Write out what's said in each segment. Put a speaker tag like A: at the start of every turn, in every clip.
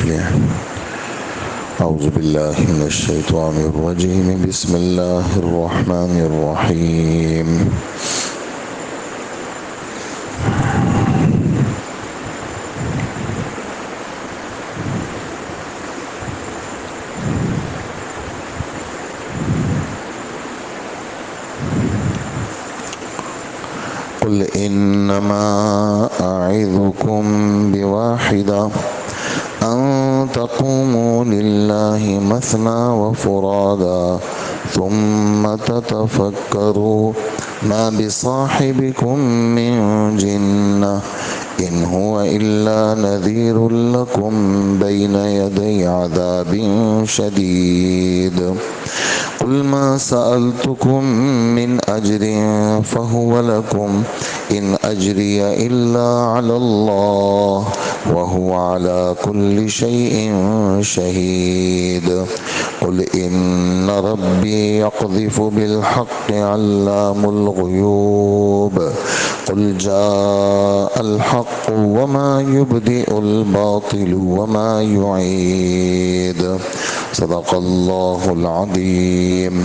A: لیں۔ اعوذ باللہ من الشیطان الرجیم، بسم اللہ الرحمن الرحیم۔ قل انما اعظکم بواحدہ ان تقوموا للہ مثنى وفرادا ثم تتفکروا ما بصاحبکم من جنہ ان هو الا نذیر لکم بین یدی عذاب شدید۔ قل ما سألتكم من أجر فهو لكم إن أجري إلا على الله وهو على كل شيء شهيد۔ قل إن ربي يقذف بالحق علام الغيوب۔ قل جاء الحق وما يبدئ الباطل وما يعيد۔ صدق اللہ العظیم۔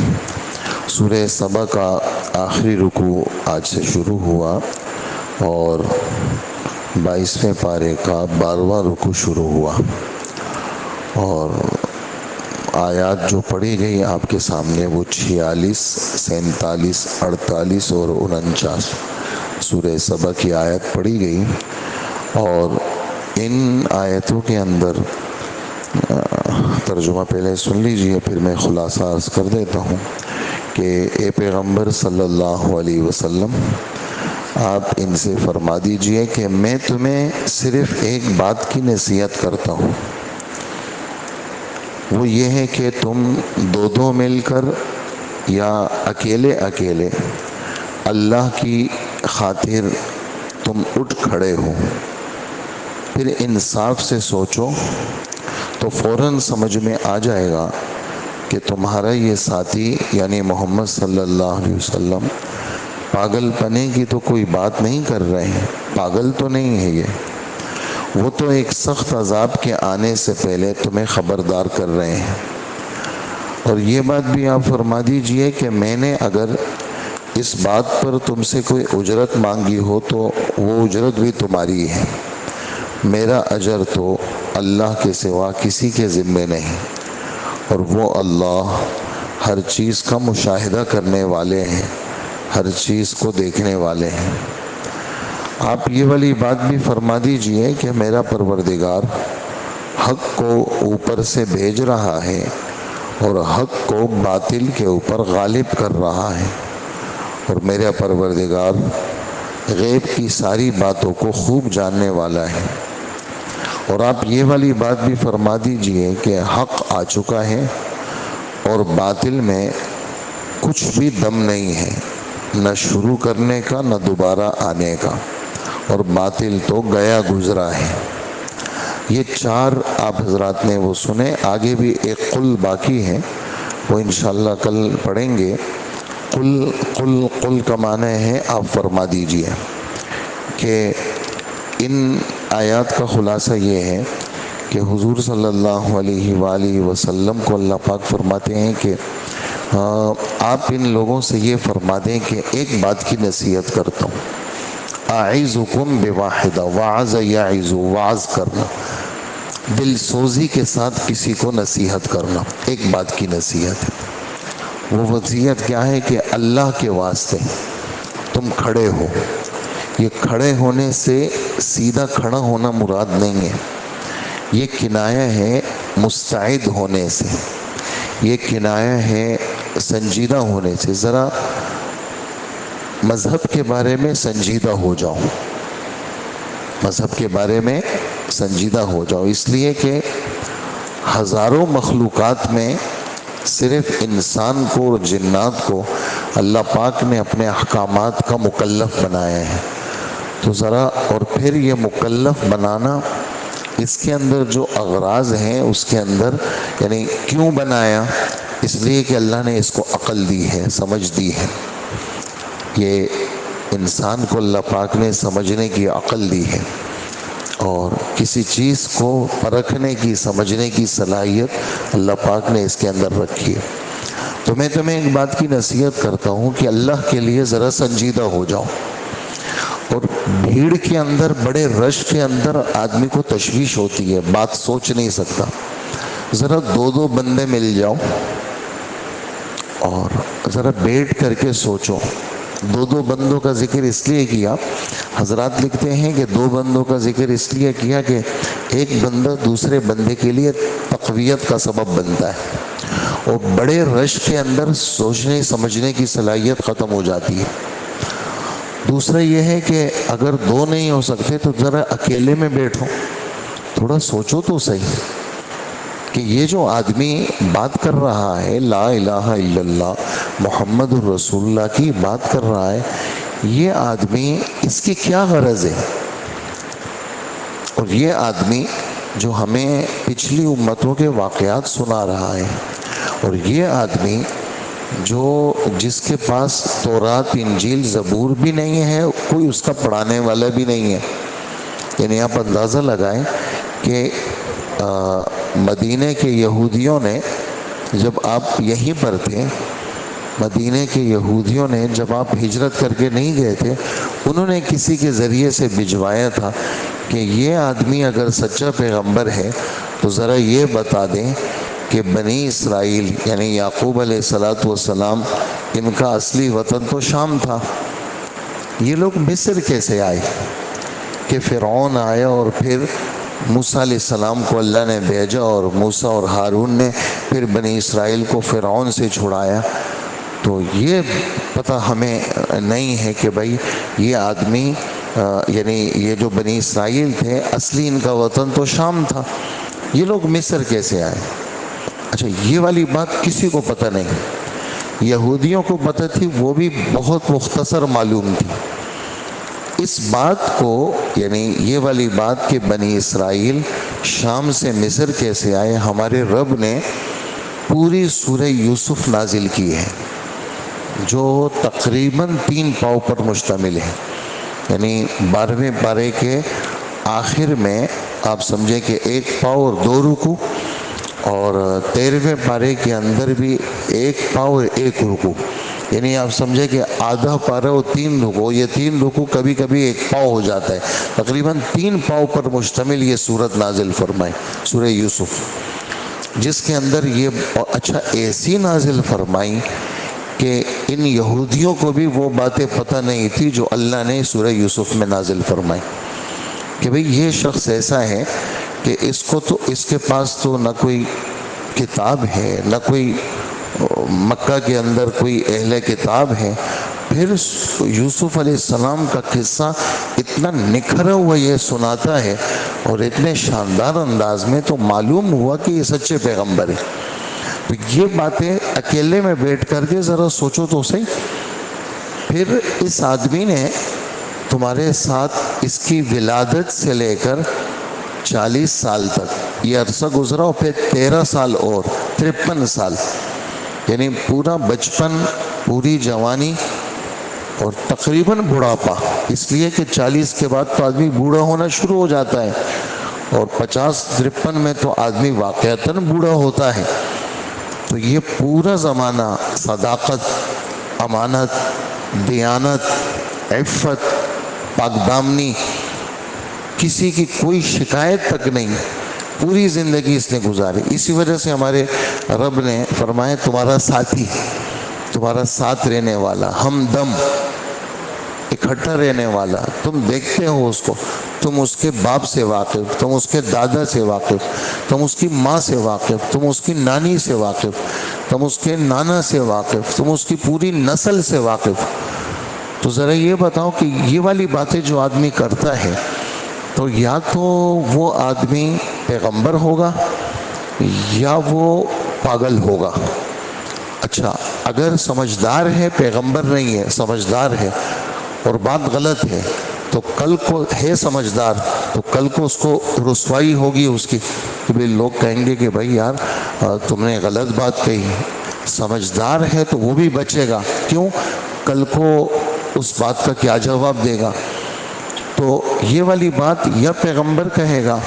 A: سورہ سبا کا آخری رکوع آج سے شروع ہوا اور 22ویں پارے کا 12واں رکوع شروع ہوا، اور آیات جو پڑھی گئی آپ کے سامنے وہ 46، 47، 48 اور 49 سورہ سبا کی آیت پڑھی گئی، اور ان آیتوں کے اندر ترجمہ پہلے سن لیجئے، پھر میں خلاصہ عرض کر دیتا ہوں کہ اے پیغمبر صلی اللہ علیہ وسلم، آپ ان سے فرما دیجئے کہ میں تمہیں صرف ایک بات کی نصیحت کرتا ہوں، وہ یہ ہے کہ تم دو مل کر یا اکیلے اکیلے اللہ کی خاطر تم اٹھ کھڑے ہو، پھر انصاف سے سوچو تو فوراً سمجھ میں آ جائے گا کہ تمہارا یہ ساتھی یعنی محمد صلی اللہ علیہ وسلم پاگل پنے کی تو کوئی بات نہیں کر رہے ہیں، پاگل تو نہیں ہے یہ، وہ تو ایک سخت عذاب کے آنے سے پہلے تمہیں خبردار کر رہے ہیں۔ اور یہ بات بھی آپ فرما دیجئے کہ میں نے اگر اس بات پر تم سے کوئی اجرت مانگی ہو تو وہ اجرت بھی تمہاری ہے، میرا اجر تو اللہ کے سوا کسی کے ذمے نہیں، اور وہ اللہ ہر چیز کا مشاہدہ کرنے والے ہیں، ہر چیز کو دیکھنے والے ہیں۔ آپ یہ والی بات بھی فرما دیجئے کہ میرا پروردگار حق کو اوپر سے بھیج رہا ہے اور حق کو باطل کے اوپر غالب کر رہا ہے، اور میرا پروردگار غیب کی ساری باتوں کو خوب جاننے والا ہے۔ اور آپ یہ والی بات بھی فرما دیجئے کہ حق آ چکا ہے اور باطل میں کچھ بھی دم نہیں ہے، نہ شروع کرنے کا نہ دوبارہ آنے کا، اور باطل تو گیا گزرا ہے۔ یہ 4 آپ حضرات نے وہ سنے، آگے بھی ایک قل باقی ہے، وہ انشاءاللہ کل پڑھیں گے۔ قل قل قل کا معنی ہے آپ فرما دیجئے کہ ان آیات کا خلاصہ یہ ہے کہ حضور صلی اللہ علیہ وآلہ وسلم کو اللہ پاک فرماتے ہیں کہ آپ ان لوگوں سے یہ فرما دیں کہ ایک بات کی نصیحت کرتا ہوں، اعظکم بواحدہ، وعظ یعظ، وعظ کرنا، دل سوزی کے ساتھ کسی کو نصیحت کرنا، ایک بات کی نصیحت ہے۔ وہ وصیت کیا ہے کہ اللہ کے واسطے تم کھڑے ہو۔ یہ کھڑے ہونے سے سیدھا کھڑا ہونا مراد نہیں ہے، یہ کنایہ ہے مستعد ہونے سے، یہ کنایہ ہے سنجیدہ ہونے سے۔ ذرا مذہب کے بارے میں سنجیدہ ہو جاؤ، مذہب کے بارے میں سنجیدہ ہو جاؤ، اس لیے کہ ہزاروں مخلوقات میں صرف انسان کو اور جنات کو اللہ پاک نے اپنے احکامات کا مکلف بنایا ہے، تو ذرا اور پھر یہ مکلف بنانا، اس کے اندر جو اغراض ہیں اس کے اندر یعنی کیوں بنایا، اس لیے کہ اللہ نے اس کو عقل دی ہے، سمجھ دی ہے، یہ انسان کو اللہ پاک نے سمجھنے کی عقل دی ہے، اور کسی چیز کو پرکھنے کی سمجھنے کی صلاحیت اللہ پاک نے اس کے اندر رکھی ہے۔ تو میں تمہیں ایک بات کی نصیحت کرتا ہوں کہ اللہ کے لیے ذرا سنجیدہ ہو جاؤ، اور بھیڑ کے اندر، بڑے رش کے اندر آدمی کو تشویش ہوتی ہے، بات سوچ نہیں سکتا۔ ذرا دو دو بندے مل جاؤ اور ذرا بیٹھ کر کے سوچو۔ دو دو بندوں کا ذکر اس لیے کیا، حضرات لکھتے ہیں کہ دو بندوں کا ذکر اس لیے کیا کہ ایک بندہ دوسرے بندے کے لیے تقویت کا سبب بنتا ہے، اور بڑے رش کے اندر سوچنے سمجھنے کی صلاحیت ختم ہو جاتی ہے۔ دوسرا یہ ہے کہ اگر دو نہیں ہو سکتے تو ذرا اکیلے میں بیٹھو، تھوڑا سوچو تو صحیح کہ یہ جو آدمی بات کر رہا ہے لا الہ الا اللہ محمد الرسول اللہ کی بات کر رہا ہے، یہ آدمی اس کی کیا غرض ہے؟ اور یہ آدمی جو ہمیں پچھلی امتوں کے واقعات سنا رہا ہے، اور یہ آدمی جس کے پاس تورات انجیل زبور بھی نہیں ہے، کوئی اس کا پڑھانے والا بھی نہیں ہے، یعنی آپ اندازہ لگائیں کہ مدینے کے یہودیوں نے جب آپ یہیں پر تھے، مدینے کے یہودیوں نے جب آپ ہجرت کر کے نہیں گئے تھے، انہوں نے کسی کے ذریعے سے بھجوایا تھا کہ یہ آدمی اگر سچا پیغمبر ہے تو ذرا یہ بتا دیں کہ بنی اسرائیل یعنی یعقوب علیہ الصلاۃ والسلام، ان کا اصلی وطن تو شام تھا، یہ لوگ مصر کیسے آئے؟ کہ فرعون آیا اور پھر موسیٰ علیہ السلام کو اللہ نے بھیجا، اور موسیٰ اور ہارون نے پھر بنی اسرائیل کو فرعون سے چھڑایا۔ تو یہ پتہ ہمیں نہیں ہے کہ بھائی یہ آدمی یعنی یہ جو بنی اسرائیل تھے اصلی ان کا وطن تو شام تھا، یہ لوگ مصر کیسے آئے؟ اچھا، یہ والی بات کسی کو پتہ نہیں، یہودیوں کو پتہ تھی، وہ بھی بہت مختصر معلوم تھی۔ اس بات کو یعنی یہ والی بات کہ بنی اسرائیل شام سے مصر کیسے آئے، ہمارے رب نے پوری سورہ یوسف نازل کی ہے، جو تقریباً 3 پاؤں پر مشتمل ہے، یعنی 12ویں پارے کے آخر میں آپ سمجھیں کہ 1 پاؤں اور 2 رکوع، اور 13ویں پارے کے اندر بھی 1 پاؤں اور 1 رکوع، یعنی آپ سمجھیں کہ آدھا پارہ اور 3 رکوع، یہ 3 رکوع کبھی کبھی 1 پاؤں ہو جاتا ہے، تقریباً 3 پاؤں پر مشتمل یہ سورت نازل فرمائی، سورہ یوسف، جس کے اندر یہ اچھا ایسی نازل فرمائی کہ ان یہودیوں کو بھی وہ باتیں پتہ نہیں تھی جو اللہ نے سورہ یوسف میں نازل فرمائی، کہ بھئی یہ شخص ایسا ہے کہ اس کے پاس تو نہ کوئی کتاب ہے، نہ کوئی مکہ کے اندر کوئی اہل کتاب ہے، پھر یوسف علیہ السلام کا قصہ اتنا نکھرا ہوا یہ سناتا ہے اور اتنے شاندار انداز میں، تو معلوم ہوا کہ یہ سچے پیغمبر ہے۔ تو یہ باتیں اکیلے میں بیٹھ کر کے ذرا سوچو تو صحیح، پھر اس آدمی نے تمہارے ساتھ اس کی ولادت سے لے کر 40 سال تک یہ عرصہ گزرا، اور پھر 13 سال اور 53 سال، یعنی پورا بچپن، پوری جوانی اور تقریباً بڑھاپا، اس لیے کہ 40 کے بعد تو آدمی بوڑھا ہونا شروع ہو جاتا ہے، اور 50-53 میں تو آدمی واقعتاً بوڑھا ہوتا ہے۔ تو یہ پورا زمانہ صداقت، امانت، دیانت، عفت، پاک دامنی، کسی کی کوئی شکایت تک نہیں، پوری زندگی اس نے گزاری۔ اسی وجہ سے ہمارے رب نے فرمایا تمہارا ساتھی، تمہارا ساتھ رہنے والا، ہمدم، اکٹھا رہنے والا، تم دیکھتے ہو اس کو، تم اس کے باپ سے واقف، تم اس کے دادا سے واقف، تم اس کی ماں سے واقف، تم اس کی نانی سے واقف، تم اس کے نانا سے واقف، تم اس کی پوری نسل سے واقف۔ تو ذرا یہ بتاؤ کہ یہ والی باتیں جو آدمی کرتا ہے تو یا تو وہ آدمی پیغمبر ہوگا یا وہ پاگل ہوگا۔ اچھا، اگر سمجھدار ہے، پیغمبر نہیں ہے، سمجھدار ہے اور بات غلط ہے، تو کل کو ہے سمجھدار تو کل کو اس کو رسوائی ہوگی اس کی، کہ بھئی لوگ کہیں گے کہ بھئی یار تم نے غلط بات کہی۔ سمجھدار ہے تو وہ بھی بچے گا، کیوں؟ کل کو اس بات کا کیا جواب دے گا؟ تو یہ والی بات یا پیغمبر کہے گا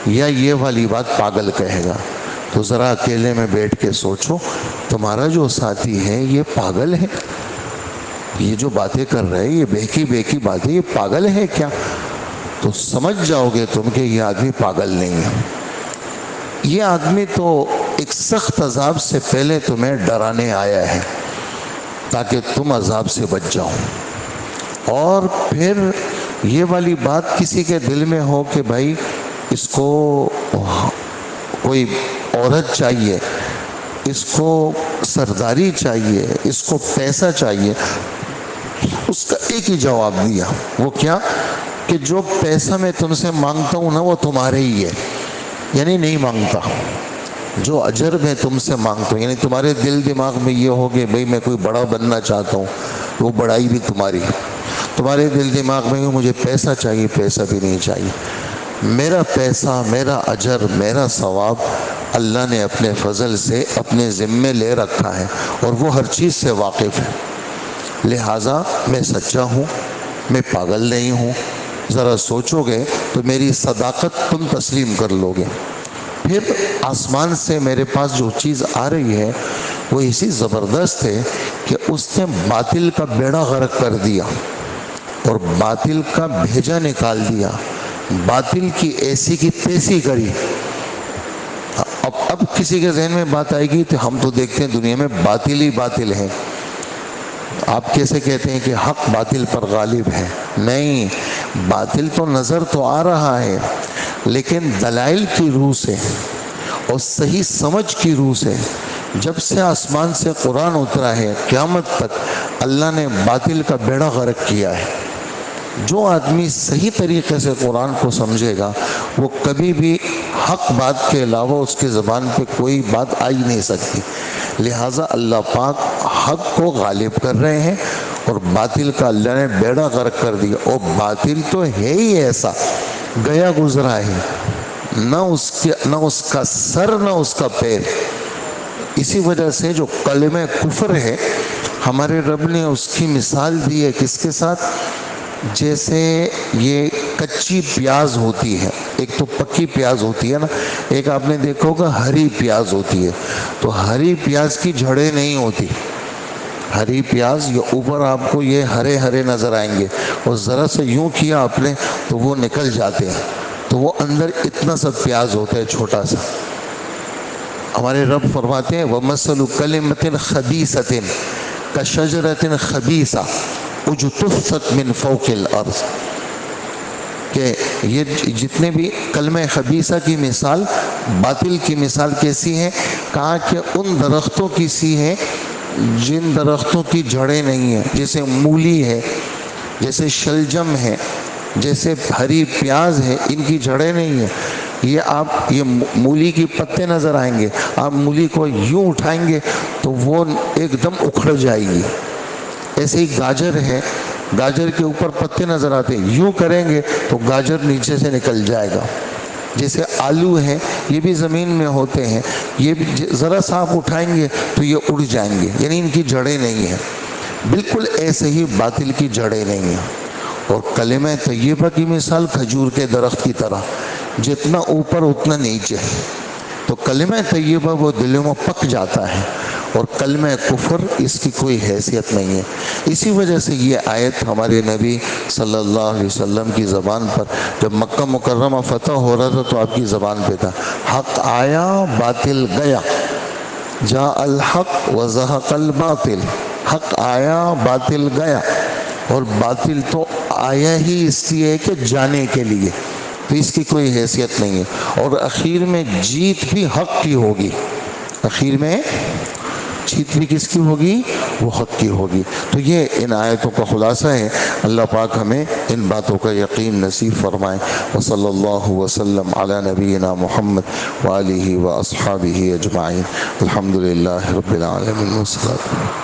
A: یا یہ والی بات پاگل کہے گا. تو ذرا اکیلے میں بیٹھ کے سوچو, تمہارا جو ساتھی ہے یہ پاگل ہے, یہ جو باتیں کر رہے ہیں یہ بے کی باتیں, یہ پاگل ہے کیا؟ تو سمجھ جاؤ گے تم کہ یہ آدمی پاگل نہیں ہے. یہ آدمی تو ایک سخت عذاب سے پہلے تمہیں ڈرانے آیا ہے تاکہ تم عذاب سے بچ جاؤ. اور پھر یہ والی بات کسی کے دل میں ہو کہ بھائی اس کو کوئی عورت چاہیے, اس کو سرداری چاہیے, اس کو پیسہ چاہیے, اس کا ایک ہی جواب دیا, وہ کیا کہ جو پیسہ میں تم سے مانگتا ہوں نا وہ تمہارے ہی ہے, یعنی نہیں مانگتا. جو اجر میں تم سے مانگتا ہوں, یعنی تمہارے دل دماغ میں یہ ہو کہ بھئی میں کوئی بڑا بننا چاہتا ہوں, وہ بڑائی بھی تمہاری. تمہارے دل دماغ میں مجھے پیسہ چاہیے, پیسہ بھی نہیں چاہیے. میرا پیسہ, میرا اجر, میرا ثواب اللہ نے اپنے فضل سے اپنے ذمے لے رکھا ہے اور وہ ہر چیز سے واقف ہے. لہٰذا میں سچا ہوں, میں پاگل نہیں ہوں. ذرا سوچو گے تو میری صداقت تم تسلیم کر لو گے. پھر آسمان سے میرے پاس جو چیز آ رہی ہے وہ اسی زبردست ہے کہ اس نے باطل کا بیڑا غرق کر دیا اور باطل کا بھیجا نکال دیا, باطل کی ایسی کی تیسی کری. اب کسی کے ذہن میں بات آئے گی تو ہم تو دیکھتے ہیں دنیا میں باطل ہی باطل ہے, آپ کیسے کہتے ہیں کہ حق باطل پر غالب ہے؟ نہیں, باطل تو نظر تو آ رہا ہے لیکن دلائل کی روح سے اور صحیح سمجھ کی روح سے جب سے آسمان سے قرآن اترا ہے قیامت تک اللہ نے باطل کا بیڑا غرق کیا ہے. جو آدمی صحیح طریقے سے قرآن کو سمجھے گا وہ کبھی بھی حق بات کے علاوہ اس کے زبان پہ کوئی بات آ ہی نہیں سکتی. لہٰذا اللہ پاک حق کو غالب کر رہے ہیں اور باطل کا اللہ نے بیڑا غرق کر دیا. اور باطل تو ہے ہی ایسا, گیا گزرا ہے, نہ اس کا سر نہ اس کا پیر. اسی وجہ سے جو کلمہ کفر ہے ہمارے رب نے اس کی مثال دی ہے کس کے ساتھ؟ جیسے یہ کچی پیاز ہوتی ہے, ایک تو پکی پیاز ہوتی ہے نا, ایک آپ نے دیکھا ہوگا ہری پیاز ہوتی ہے. تو ہری پیاز کی جڑیں نہیں ہوتی, ہری پیاز یہ اوپر آپ کو یہ ہرے ہرے نظر آئیں گے اور ذرا سے یوں کیا آپ نے تو وہ نکل جاتے ہیں, تو وہ اندر اتنا سا پیاز ہوتا ہے چھوٹا سا. ہمارے رب فرماتے ہیں وَمَثَلُ كَلِمَةٍ خَبِيثَةٍ كَشَجَرَةٍ خَبِيثَةٍ اجْتُثَّتْ مِنْ فَوْقِ الْأَرْضِ. کہ یہ جتنے بھی کلمہ خبیثہ کی مثال, باطل کی مثال کیسی ہے؟ کہا کہ ان درختوں کی سی ہے جن درختوں کی جڑیں نہیں ہیں, جیسے مولی ہے, جیسے شلجم ہے, جیسے ہری پیاز ہے, ان کی جڑیں نہیں ہیں. یہ مولی کی پتے نظر آئیں گے, آپ مولی کو یوں اٹھائیں گے تو وہ ایک دم اکھڑ جائے گی. ایسے ہی گاجر ہے, گاجر کے اوپر پتے نظر آتے ہیں, یوں کریں گے تو گاجر نیچے سے نکل جائے گا. جیسے آلو ہیں یہ بھی زمین میں ہوتے ہیں, یہ بھی ذرا سا آپ اٹھائیں گے تو یہ اڑ جائیں گے, یعنی ان کی جڑیں نہیں ہیں. بالکل ایسے ہی باطل کی جڑیں نہیں ہیں. اور کلمہ طیبہ کی مثال کھجور کے درخت کی طرح, جتنا اوپر اتنا نیچے. تو کلمہ طیبہ وہ دلوں میں پک جاتا ہے اور کلمہ کفر اس کی کوئی حیثیت نہیں ہے. اسی وجہ سے یہ آیت ہمارے نبی صلی اللہ علیہ وسلم کی زبان پر جب مکہ مکرمہ فتح ہو رہا تھا تو آپ کی زبان پہ تھا, حق آیا باطل گیا, جاء الحق وزہق الباطل. حق آیا باطل گیا, اور باطل تو آیا ہی اس لیے کہ جانے کے لیے, تو اس کی کوئی حیثیت نہیں ہے. اور اخیر میں جیت بھی حق کی ہوگی, اخیر میں جیت بھی کس کی ہوگی؟ وہ حق کی ہوگی. تو یہ ان آیتوں کا خلاصہ ہے. اللہ پاک ہمیں ان باتوں کا یقین نصیب فرمائے. وصلی اللہ وسلم علی نبینا محمد وآلہ واصحابہ اجمعین. الحمدللہ رب العالمین والصلاۃ.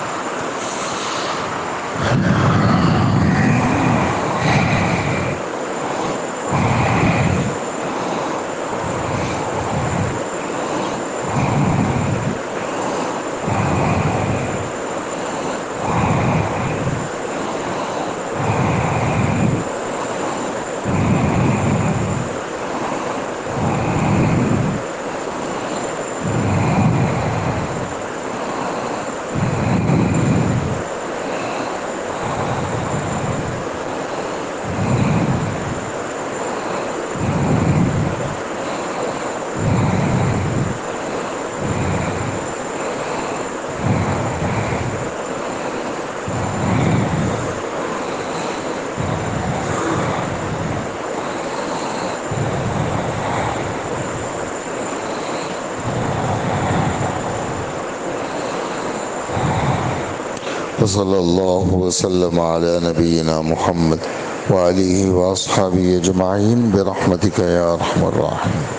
A: وصلی اللہ وسلم علی نبینا محمد وآلہ واصحابہ اجمعین برحمتک یا ارحم الراحمین.